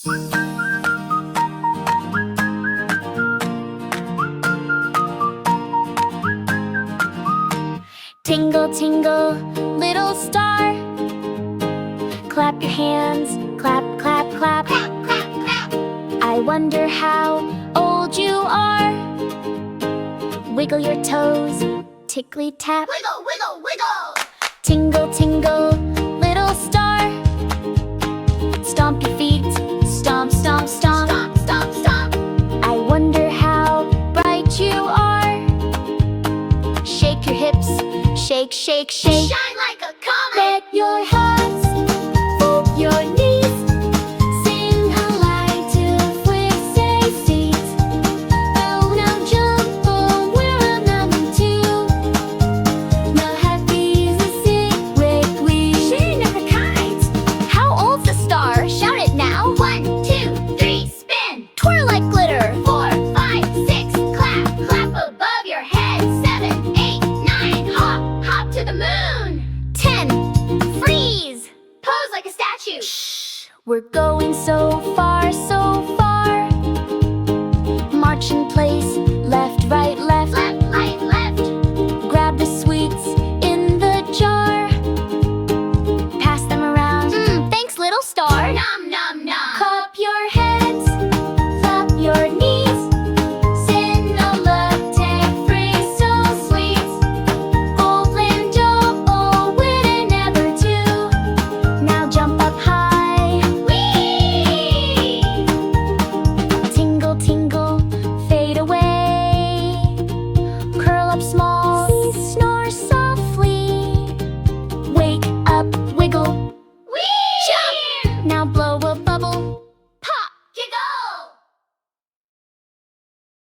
Tingle, tingle, little star. Clap your hands, clap, clap, clap. Clap, clap, clap. I wonder how old you are. Wiggle your toes, tickly tap. Wiggle, wiggle, wiggle. Tingle, tingle, little star. Stomp your feet, stomp, stomp, stomp. Stomp, stomp, stomp. I wonder how bright you are. Shake your hips, shake, shake, shake. Shine like a comet. Let your hands fold your knees. Sing aloud to say seats. Oh, now jump, oh, we're a number two. Now happy is a secret we Share never kinds. How old's the star? Shout it now. 1, 2, 3, spin. Twirl like glitter. 4, 5, 6, clap. Clap above your head. 7, 8, 9, hop, hop to the moon. 10. Freeze. Pose like a statue. Shh. We're going so far, so far. March in place. Left, right, left. Left, right, left. Grab the sweets in the jar. Pass them around. Thanks, little star. Nom, nom, nom. Clap your hands, clap your knees. Send a love tag free, so sweet. Golden dough, oh, wouldn't ever do. Now jump up high. Whee! Tingle, tingle, fade away. Curl up small, snore softly. Wake up, wiggle, Whee! jump. Now blow a bubble.